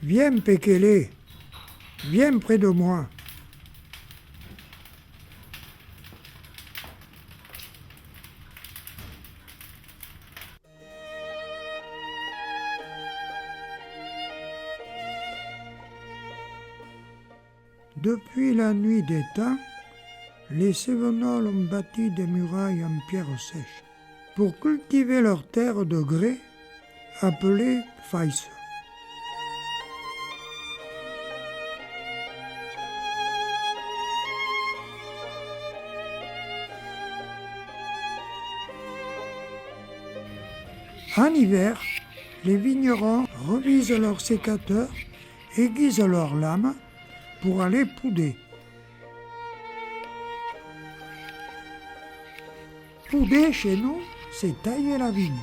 Viens, Pékélé, viens près de moi. Depuis la nuit des temps, les Cévenols ont bâti des murailles en pierre sèche pour cultiver leurs terres de grès appelées faïs. En hiver, les vignerons revisent leurs sécateurs, aiguisent leurs lames pour aller pouder. Pouder, chez nous, c'est tailler la vigne.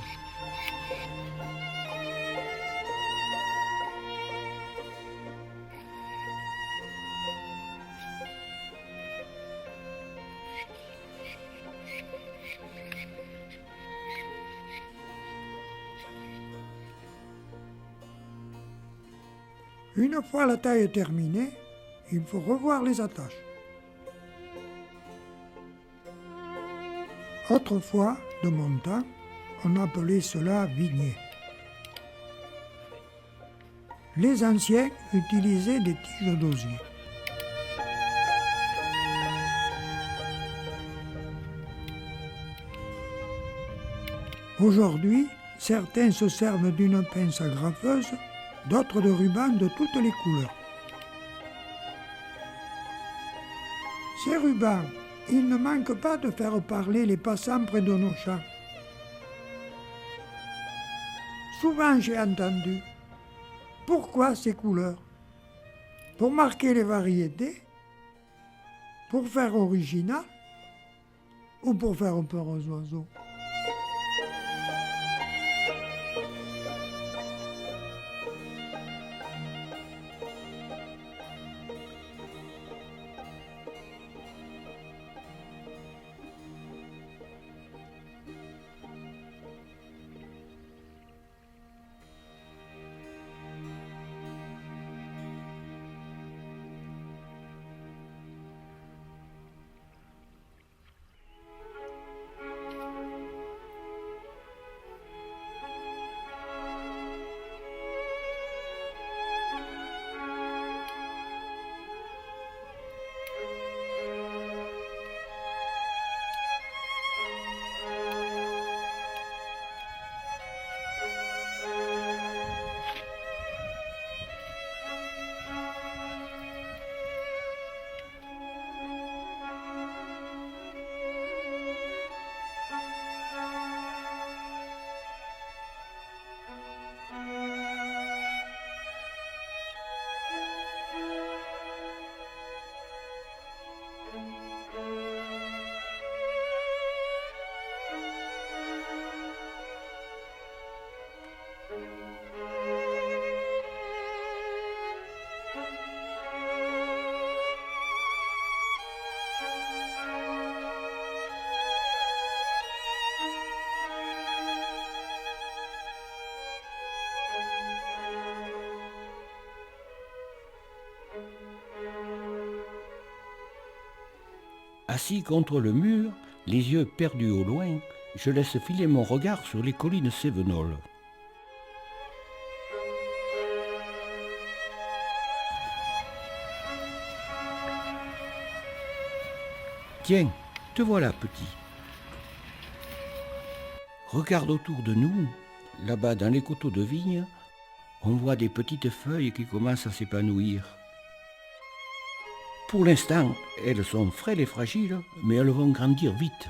Une fois la taille terminée, il faut revoir les attaches. Autrefois, de mon temps, on appelait cela vigner. Les anciens utilisaient des tiges d'osier. Aujourd'hui, certains se servent d'une pince agrafeuse, d'autres de rubans de toutes les couleurs. Ces rubans, ils ne manquent pas de faire parler les passants près de nos champs. Souvent j'ai entendu « Pourquoi ces couleurs ?» Pour marquer les variétés, pour faire original ou pour faire peur aux oiseaux. Assis contre le mur, les yeux perdus au loin, je laisse filer mon regard sur les collines cévenoles. Tiens, te voilà, petit. Regarde autour de nous, là-bas dans les coteaux de vigne, on voit des petites feuilles qui commencent à s'épanouir. Pour l'instant, elles sont frêles et fragiles, mais elles vont grandir vite.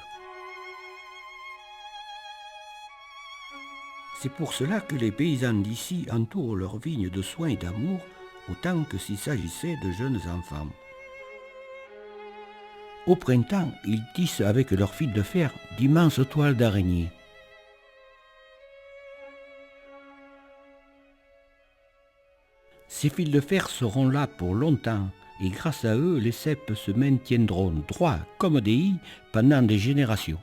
C'est pour cela que les paysans d'ici entourent leurs vignes de soins et d'amour, autant que s'il s'agissait de jeunes enfants. Au printemps, ils tissent avec leurs fils de fer d'immenses toiles d'araignée. Ces fils de fer seront là pour longtemps, et grâce à eux, les ceps se maintiendront droits comme des i pendant des générations.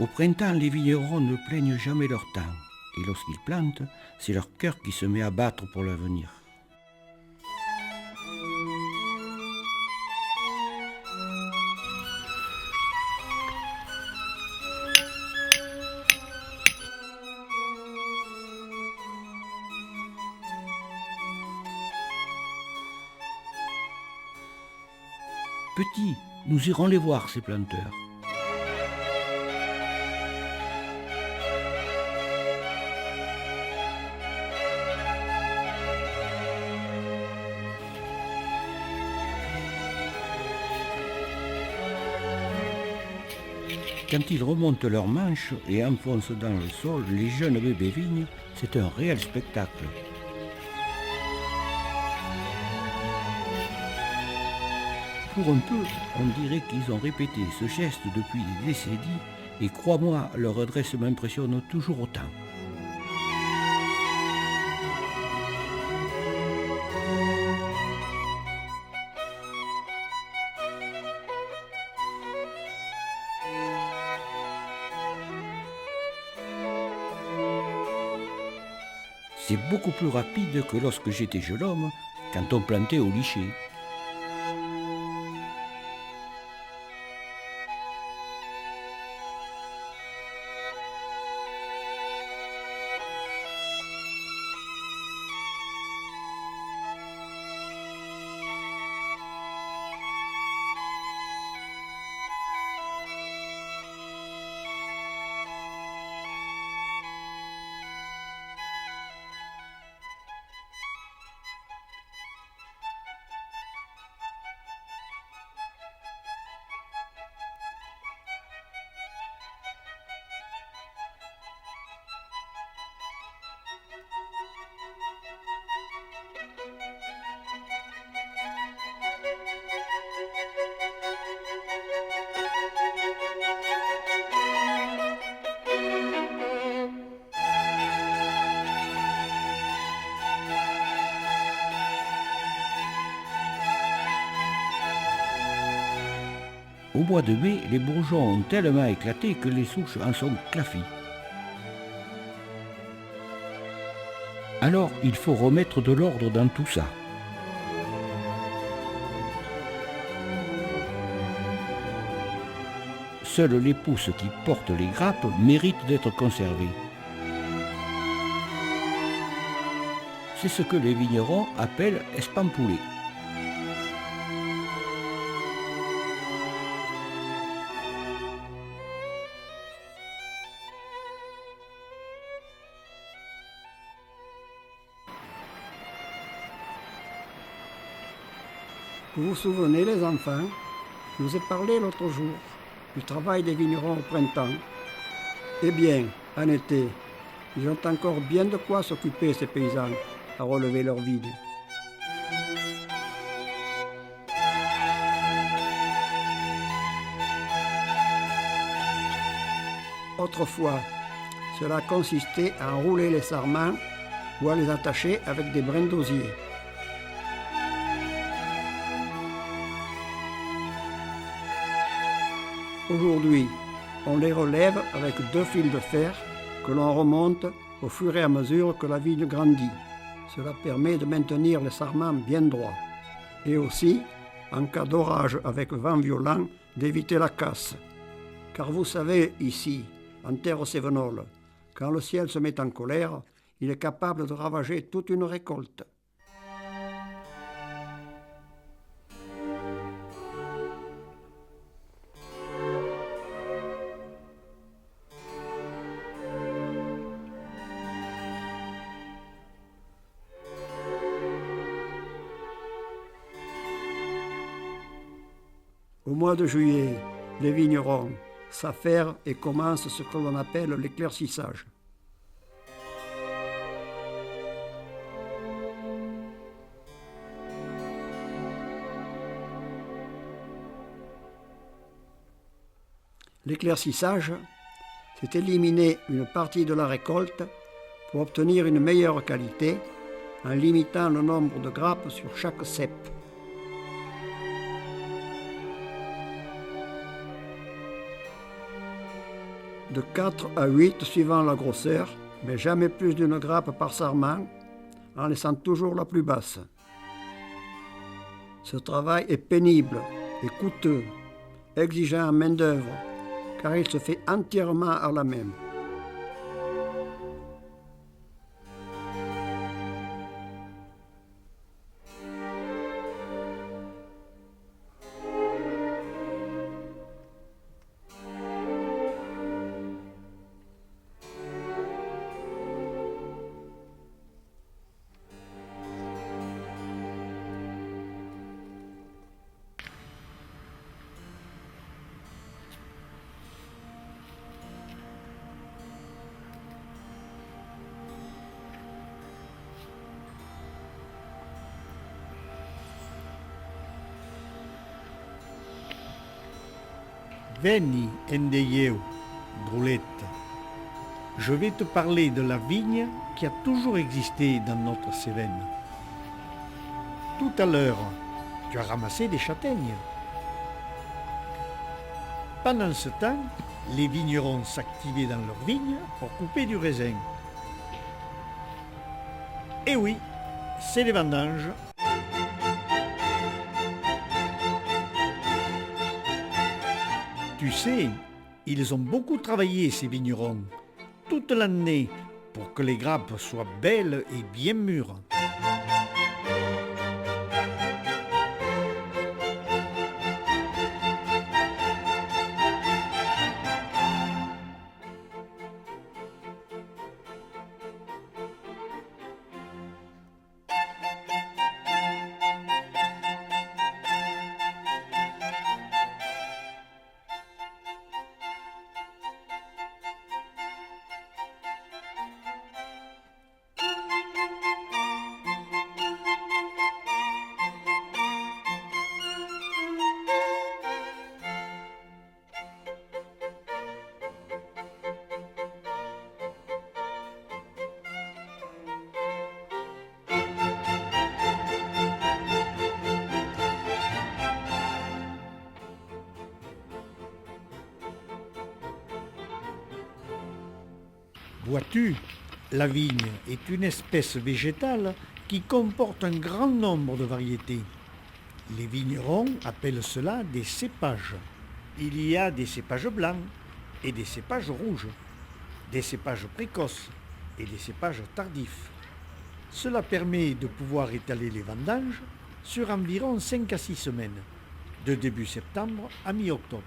Au printemps, les vignerons ne plaignent jamais leur temps. Et lorsqu'ils plantent, c'est leur cœur qui se met à battre pour l'avenir. Petit, nous irons les voir, ces planteurs. Quand ils remontent leurs manches et enfoncent dans le sol les jeunes bébés vignes, c'est un réel spectacle. Pour un peu, on dirait qu'ils ont répété ce geste depuis des décennies et crois-moi, leur adresse m'impressionne toujours autant. C'est beaucoup plus rapide que lorsque j'étais jeune homme, quand on plantait au lycée. Au mois de mai, les bourgeons ont tellement éclaté que les souches en sont claffies. Alors, il faut remettre de l'ordre dans tout ça. Seules les pousses qui portent les grappes méritent d'être conservées. C'est ce que les vignerons appellent espampouler. Vous vous souvenez, les enfants, je vous ai parlé l'autre jour du travail des vignerons au printemps. Eh bien, en été, ils ont encore bien de quoi s'occuper, ces paysans, à relever leurs vides. Autrefois, cela consistait à enrouler les sarments ou à les attacher avec des brins d'osier. Aujourd'hui, on les relève avec 2 fils de fer que l'on remonte au fur et à mesure que la vigne grandit. Cela permet de maintenir les sarments bien droits. Et aussi, en cas d'orage avec vent violent, d'éviter la casse. Car vous savez, ici, en terre cévenole, quand le ciel se met en colère, il est capable de ravager toute une récolte. Au mois de juillet, les vignerons s'affairent et commencent ce que l'on appelle l'éclaircissage. L'éclaircissage, c'est éliminer une partie de la récolte pour obtenir une meilleure qualité en limitant le nombre de grappes sur chaque cep. de 4 à 8 suivant la grosseur, mais jamais plus d'une grappe par sarment, en laissant toujours la plus basse. Ce travail est pénible et coûteux, exigeant en main-d'œuvre, car il se fait entièrement à la main. Veni, endeieu, Brulette. Je vais te parler de la vigne qui a toujours existé dans notre Cévennes. Tout à l'heure, tu as ramassé des châtaignes. Pendant ce temps, les vignerons s'activaient dans leurs vignes pour couper du raisin. Et oui, c'est les vendanges. Tu sais, ils ont beaucoup travaillé, ces vignerons, toute l'année, pour que les grappes soient belles et bien mûres. Vois-tu, la vigne est une espèce végétale qui comporte un grand nombre de variétés. Les vignerons appellent cela des cépages. Il y a des cépages blancs et des cépages rouges, des cépages précoces et des cépages tardifs. Cela permet de pouvoir étaler les vendanges sur environ 5 à 6 semaines, de début septembre à mi-octobre.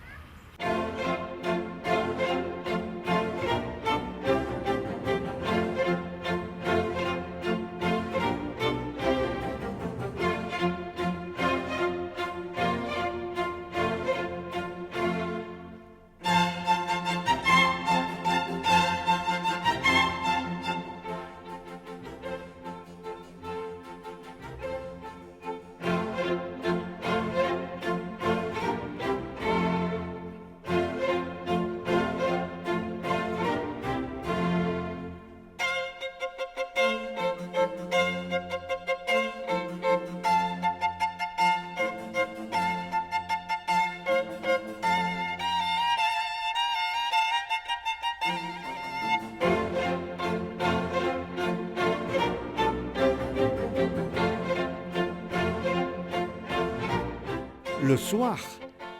Le soir,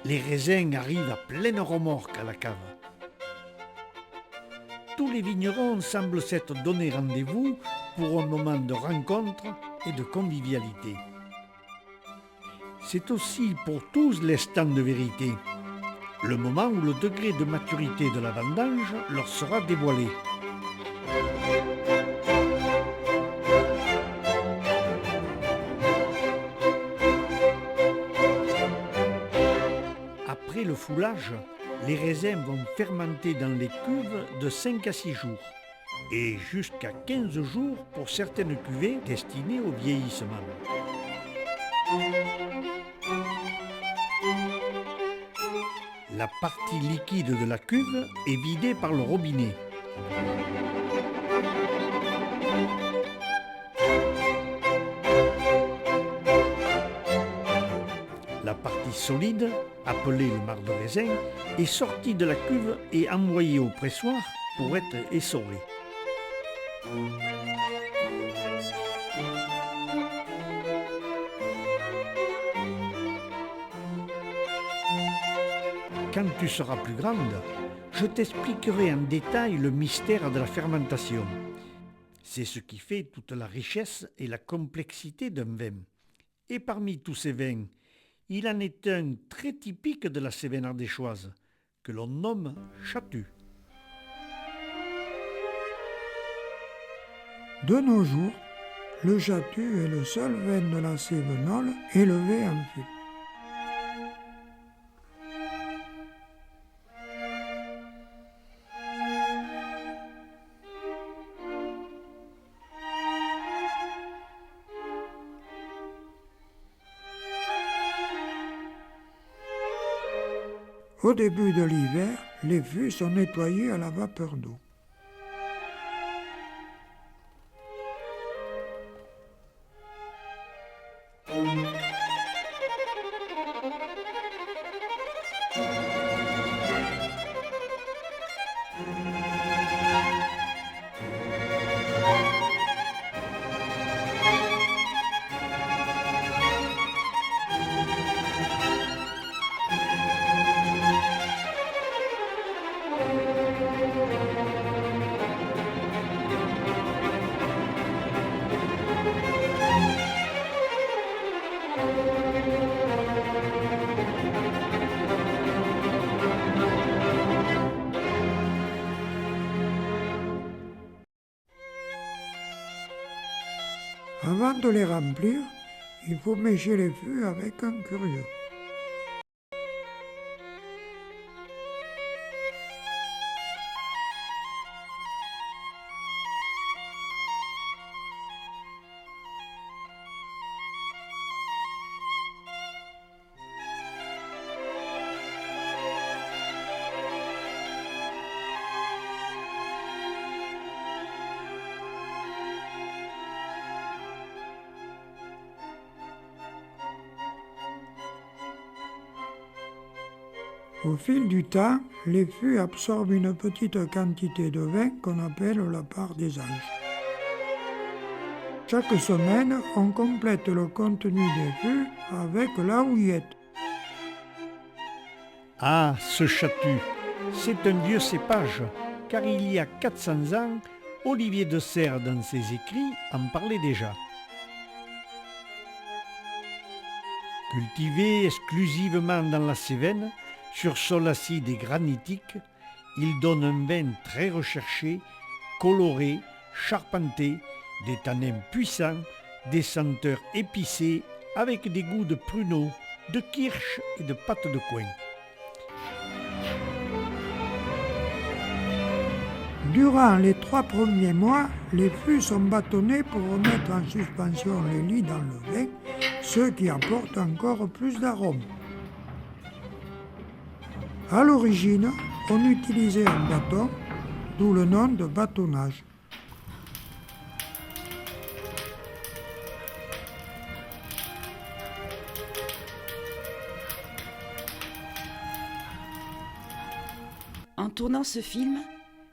les raisins arrivent à pleine remorque à la cave. Tous les vignerons semblent s'être donné rendez-vous pour un moment de rencontre et de convivialité. C'est aussi pour tous l'instant de vérité, le moment où le degré de maturité de la vendange leur sera dévoilé. Après le foulage, les raisins vont fermenter dans les cuves de 5 à 6 jours et jusqu'à 15 jours pour certaines cuvées destinées au vieillissement. La partie liquide de la cuve est vidée par le robinet. La partie solide, appelé le marc de raisin, est sorti de la cuve et envoyé au pressoir pour être essoré. Quand tu seras plus grande, je t'expliquerai en détail le mystère de la fermentation. C'est ce qui fait toute la richesse et la complexité d'un vin. Et parmi tous ces vins, il en est un très typique de la Cévennes ardéchoise, que l'on nomme Chatu. De nos jours, le Chatu est le seul vin de la Cévenole élevé en fût. Au début de l'hiver, les fûts sont nettoyés à la vapeur d'eau. Avant de les remplir, il faut mécher les fûts avec un curieux. Au fil du temps, les fûts absorbent une petite quantité de vin qu'on appelle la part des âges. Chaque semaine, on complète le contenu des fûts avec la houillette. Ah, ce Chatu, c'est un vieux cépage, car il y a 400 ans, Olivier de Serres, dans ses écrits, en parlait déjà. Cultivé exclusivement dans la Cévenne, sur sol acide et granitique, il donne un vin très recherché, coloré, charpenté, des tanins puissants, des senteurs épicées, avec des goûts de pruneau, de kirsch et de pâte de coing. Durant les 3 premiers mois, les fûts sont bâtonnés pour remettre en suspension les lits dans le vin, ce qui apporte encore plus d'arôme. À l'origine, on utilisait un bâton, d'où le nom de bâtonnage. En tournant ce film,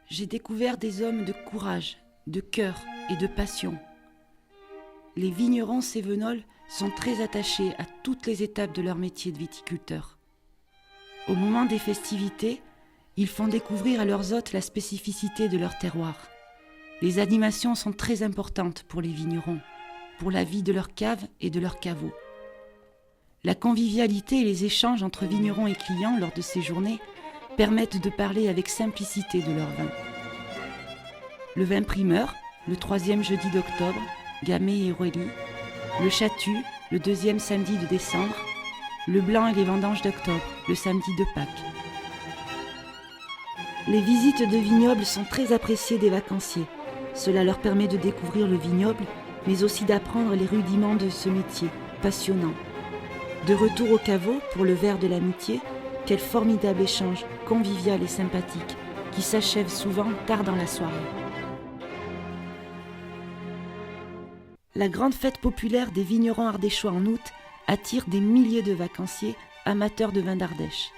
j'ai découvert des hommes de courage, de cœur et de passion. Les vignerons cévenols sont très attachés à toutes les étapes de leur métier de viticulteur. Au moment des festivités, ils font découvrir à leurs hôtes la spécificité de leur terroir. Les animations sont très importantes pour les vignerons, pour la vie de leur cave et de leurs caveaux. La convivialité et les échanges entre vignerons et clients lors de ces journées permettent de parler avec simplicité de leur vin. Le vin primeur, le 3e jeudi d'octobre, Gamay et Rouilly, le Chatu, le 2e samedi de décembre, le blanc et les vendanges d'octobre, le samedi de Pâques. Les visites de vignobles sont très appréciées des vacanciers. Cela leur permet de découvrir le vignoble, mais aussi d'apprendre les rudiments de ce métier, passionnant. De retour au caveau pour le verre de l'amitié, quel formidable échange, convivial et sympathique, qui s'achève souvent tard dans la soirée. La grande fête populaire des vignerons ardéchois en août attire des milliers de vacanciers amateurs de vin d'Ardèche.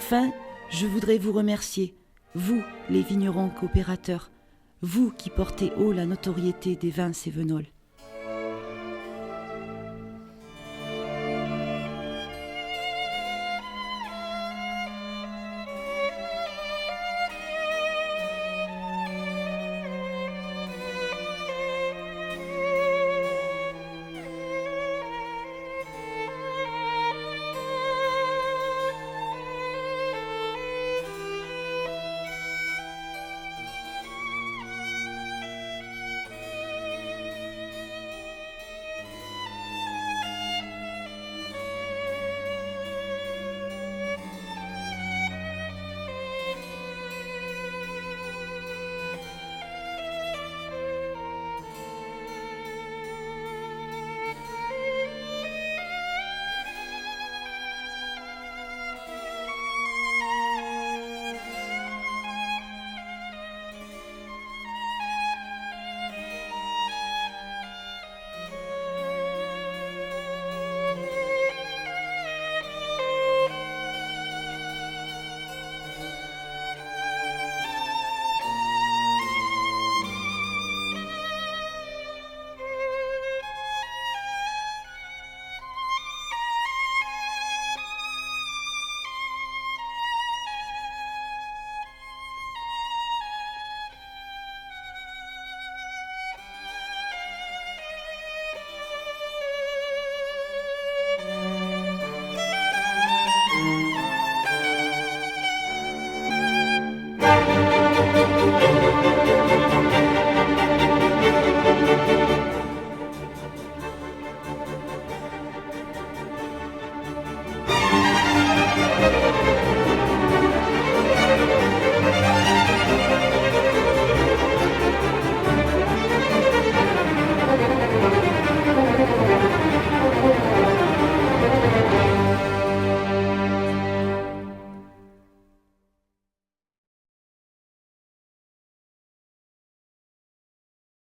Enfin, je voudrais vous remercier, vous, les vignerons coopérateurs, vous qui portez haut la notoriété des vins cévenols.